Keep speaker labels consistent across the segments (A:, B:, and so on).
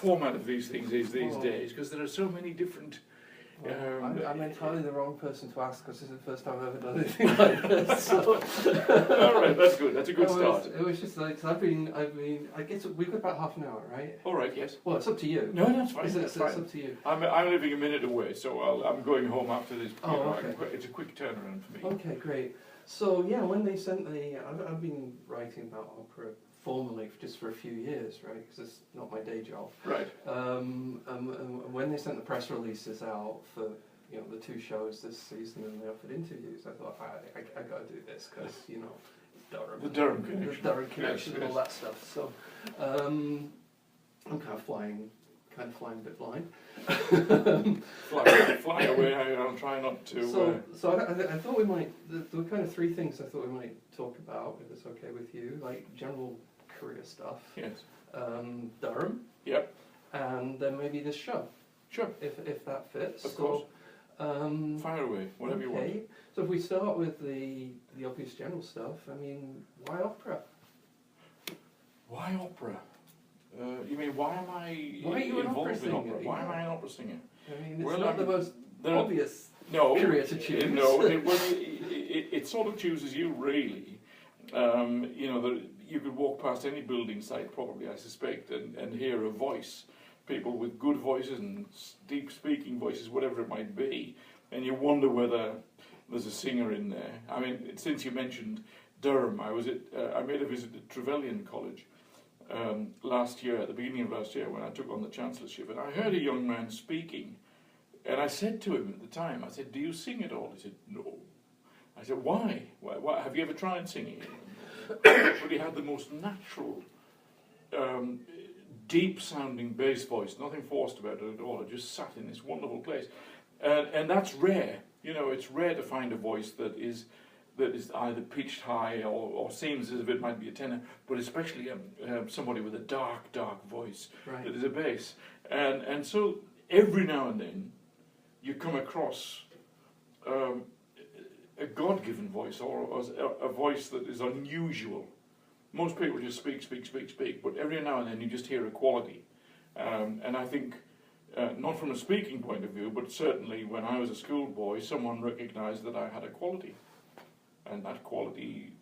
A: format of these things is these days, because there are so many different...
B: I'm entirely the wrong person to ask, because this is the first time I've ever done anything like this. So.
A: All right, that's good. That's a good start.
B: It was just like, cause I guess we've got about half an hour, right?
A: All right, yes.
B: Well, it's up to you.
A: No, that's fine.
B: It's up to you.
A: I'm living a minute away, so I'm going home after this.
B: Okay.
A: It's a quick turnaround for me.
B: Okay, great. So yeah, when they sent I've been writing about opera formally just for a few years, right? Because it's not my day job.
A: Right.
B: And when they sent the press releases out for the 2 shows this season, and they offered interviews, I thought I got to do this because Durham,
A: the Durham connection,
B: the Durham connection, and all that stuff. So I'm kind of flying a bit blind.
A: fly away. I'll try not to.
B: So I thought we might. There were kind of 3 things I thought we might talk about, if it's okay with you, like general career stuff.
A: Yes.
B: Durham.
A: Yep.
B: And then maybe this show.
A: Sure.
B: If that fits.
A: Of course. Fire away, whatever you want.
B: So if we start with the obvious general stuff, I mean, why opera?
A: Why opera? You mean why am I involved in opera? Why am I an opera singer?
B: I mean, it's not the most obvious career to choose.
A: No, it sort of chooses you, really. You could walk past any building site, probably, I suspect, and hear a voice. People with good voices and deep speaking voices, whatever it might be, and you wonder whether there's a singer in there. I mean, since you mentioned Durham, I made a visit to Trevelyan College last year, at the beginning of last year, when I took on the chancellorship, and I heard a young man speaking, and I said to him at the time, I said, "Do you sing at all?" He said, "No." I said, "Why? Why? Have you ever tried singing?" But he had the most natural, deep-sounding bass voice, nothing forced about it at all. It just sat in this wonderful place, and that's rare. It's rare to find a voice that is either pitched high or seems as if it might be a tenor, but especially somebody with a dark voice that is a bass. And so every now and then you come across a God-given voice, or a voice that is unusual. Most people just speak, but every now and then you just hear a quality. And I think, not from a speaking point of view, but certainly when I was a schoolboy, someone recognised that I had a quality. And that quality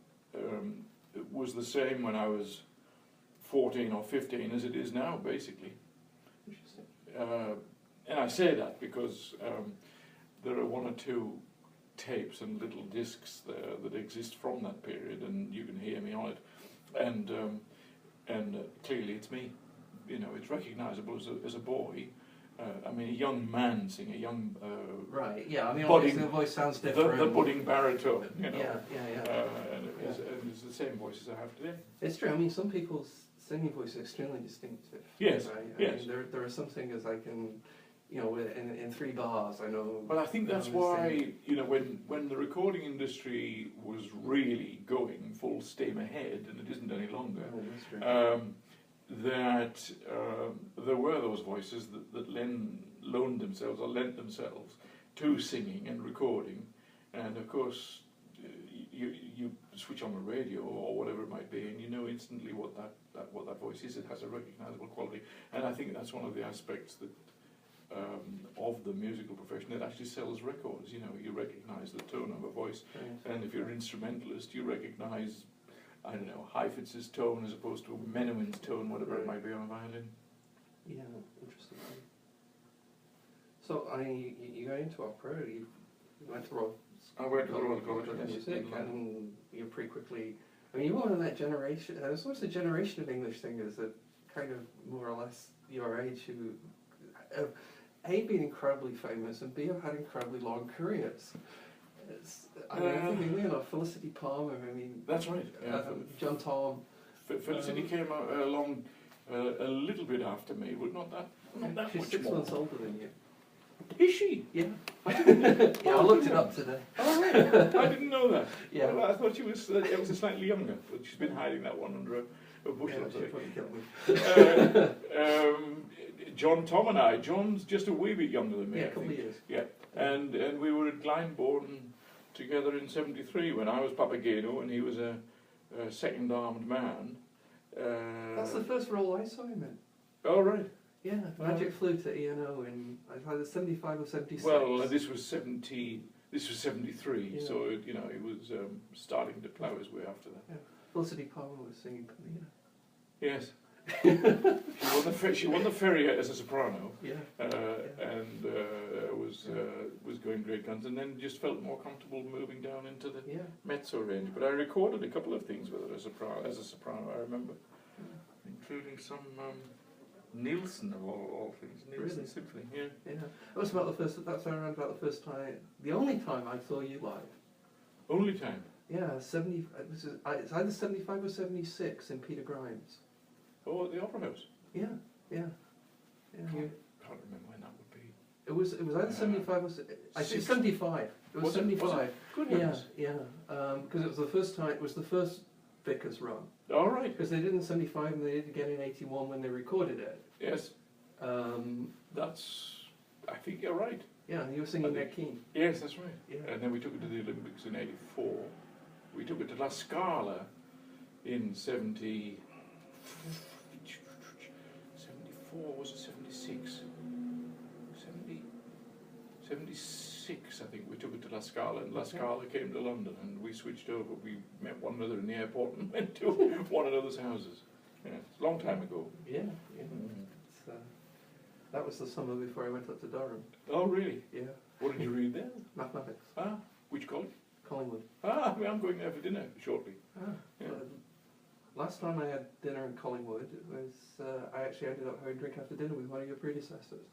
A: was the same when I was 14 or 15 as it is now, basically.
B: Interesting.
A: And I say that because there are 1 or 2 tapes and little discs there that exist from that period, and you can hear me on it. And clearly it's me. It's recognisable as a boy. I mean, a young man singing, a young...
B: right, yeah, I mean, obviously the voice sounds different.
A: The budding baritone,
B: Yeah.
A: And it's the same voice as I have today.
B: It's true, I mean, some people's singing voice is extremely distinctive.
A: Yes,
B: right?
A: yes.
B: I mean, there are some singers I can, in 3 bars, I know...
A: Well, I think that's why, when the recording industry was really going full steam ahead, and it isn't any longer, that there were those voices that loaned themselves or lent themselves to singing and recording, and of course you switch on the radio or whatever it might be, and you know instantly what that voice is. It has a recognisable quality, and I think that's one of the aspects that of the musical profession that actually sells records. You recognise the tone of a voice, and if you're an instrumentalist, you recognise, I don't know, Heifetz's tone as opposed to Menowin's tone, whatever it might be on a violin.
B: Yeah, interesting. So, you got into opera, you went to Royal...
A: I went to the Royal College of
B: Music, and you pretty quickly... I mean, you were one of that generation, there's almost a generation of English singers that kind of more or less your age who have A, been incredibly famous, and B, have had incredibly long careers. I'm thinking, Felicity Palmer,
A: That's right.
B: John Tom.
A: Felicity came along a little bit after me, but not that
B: She's
A: much
B: 6
A: more.
B: months older than you.
A: Is she?
B: Yeah.
A: Yeah,
B: I looked it up today.
A: Oh, right. I didn't know that.
B: Yeah.
A: Well, I thought she was ever so slightly younger, but she's been hiding that one under a bushel. John Tom and I. John's just a wee bit younger than me.
B: Yeah, a couple of years.
A: Yeah, and we were at Glyndebourne together in '73 when I was Papageno and he was a second-armed man.
B: That's the first role I saw him in.
A: Oh, right.
B: Yeah, Magic Flute at ENO in either 75 or 76.
A: Well, this was 73,
B: Yeah.
A: so it was starting to plough his way after that.
B: Yeah. Felicity Palmer was singing Pamina.
A: Yes. She won the ferry as a soprano,
B: Yeah.
A: and was going great guns, and then just felt more comfortable moving down into the mezzo range. But I recorded a couple of things with her as a soprano. I remember, including some Nielsen of all things. Nielsen
B: Really?
A: Symphony. Yeah.
B: Yeah. That was about the first. That's around about the first time, the only time I saw you live.
A: Only time.
B: Yeah, 70. It's either 75 or 76 in Peter Grimes.
A: Oh, at the Opera House.
B: Yeah. You,
A: Can't remember when that would be.
B: it was either 75 or I think 75. It was 75.
A: Was it? Good heavens.
B: Yeah. Because it was the first time. It was the first Vickers run.
A: All right.
B: Because they did in 75 and they did again in 81 when they recorded it.
A: Yes. I think you're right.
B: Yeah, you were singing Ned Keane.
A: Yes, that's right.
B: Yeah.
A: And then we took it to the Olympics in '84. We took it to La Scala in 74, was it 76? 76, I think we took it to La Scala, and La Scala came to London, and we switched over. We met one another in the airport and went to one another's houses. Yeah, it's a long time ago.
B: Yeah. It's, that was the summer before I went up to Durham.
A: Oh, really?
B: Yeah.
A: What did you read there?
B: Mathematics.
A: Ah, which college?
B: Collingwood.
A: Ah, I'm going there for dinner shortly. Yeah.
B: Last time I had dinner in Collingwood, it was I actually ended up having a drink after dinner with one of your predecessors.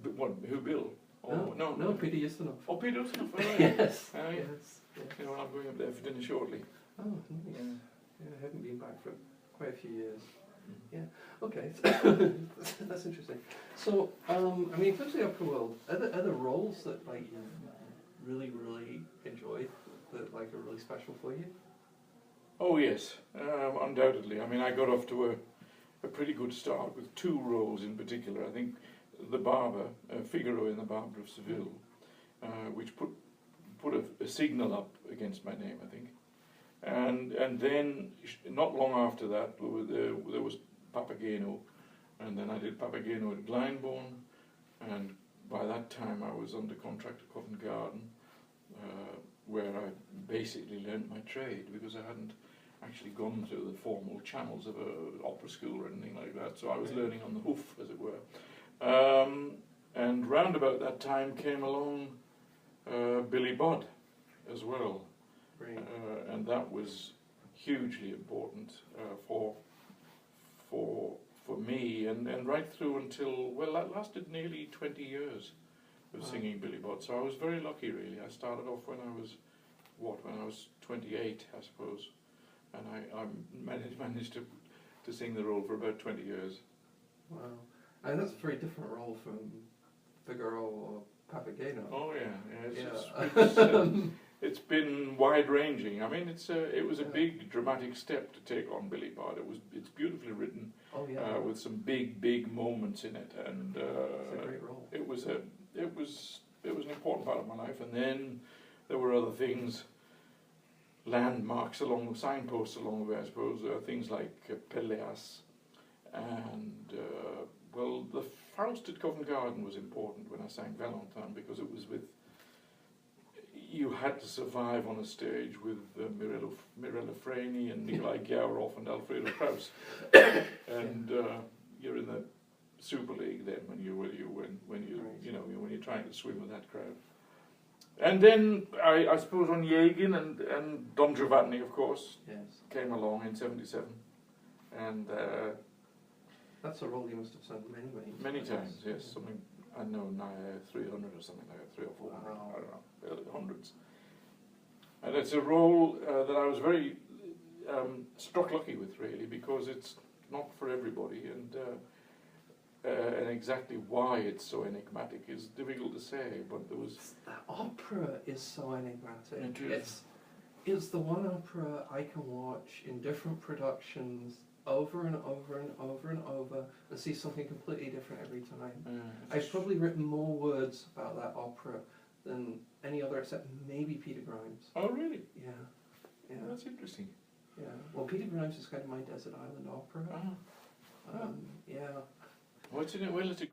A: But what? Who, Bill? Oh,
B: no, Peter Ustinov.
A: Oh, Peter Ustinov. Oh, right.
B: Yes.
A: Yes. You know, I'm going up there for dinner shortly.
B: Oh, nice.
A: Yeah.
B: Yeah, I haven't been back for quite a few years. Yeah. Okay. That's interesting. So, I mean, in terms of the opera world, are there roles that like you really enjoyed that like are really special for you?
A: Oh yes, undoubtedly. I mean, I got off to a pretty good start with two roles in particular. I think the Barber, Figaro in the Barber of Seville, which put a signal up against my name, I think. And then not long after that there was Papageno, and then I did Papageno at Glyndebourne, and by that time I was under contract at Covent Garden, where I basically learnt my trade because I hadn't actually gone through the formal channels of an opera school or anything like that, so I was learning on the hoof, as it were. And round about that time came along Billy Budd as well.
B: Right.
A: And that was hugely important for me, and right through until, well, that lasted nearly 20 years of singing Billy Budd. So I was very lucky, really. I started off when I was 28, I suppose, and I managed to sing the role for about 20 years.
B: Wow, and that's a very different role from Figaro or Papageno.
A: Oh yeah.
B: Yeah.
A: It's been wide-ranging. I mean, it was a big dramatic step to take on Billy Budd. It's beautifully written, with some big moments in it, and
B: it's a great role.
A: It was an important part of my life. And then there were other things, landmarks along, signposts along the way, I suppose. Things like Pelléas, and well, the Faust at Covent Garden was important when I sang Valentin, because it was with. You had to survive on a stage with Mirella Freni and Nikolai Gyaurov and Alfredo Kraus, and you're in the Super League then when you're trying to swim with that crowd. And then I suppose Onegin and Don Giovanni, of course, came along in '77, and
B: that's a role you must have sung many
A: times. Yes, something. I know now 300 or something like that, 300 or 400, I don't know, hundreds. And it's a role that I was very struck lucky with, really, because it's not for everybody, and exactly why it's so enigmatic is difficult to say. But there was
B: that opera is so enigmatic.
A: It is.
B: It's the one opera I can watch in different productions over and over and over and over and see something completely different every time. I've probably written more words about that opera than any other except maybe Peter Grimes.
A: Oh, really?
B: Yeah.
A: That's interesting.
B: Yeah. Well, Peter Grimes is kind of my desert island opera.
A: Yeah. What's in it? Well, it's a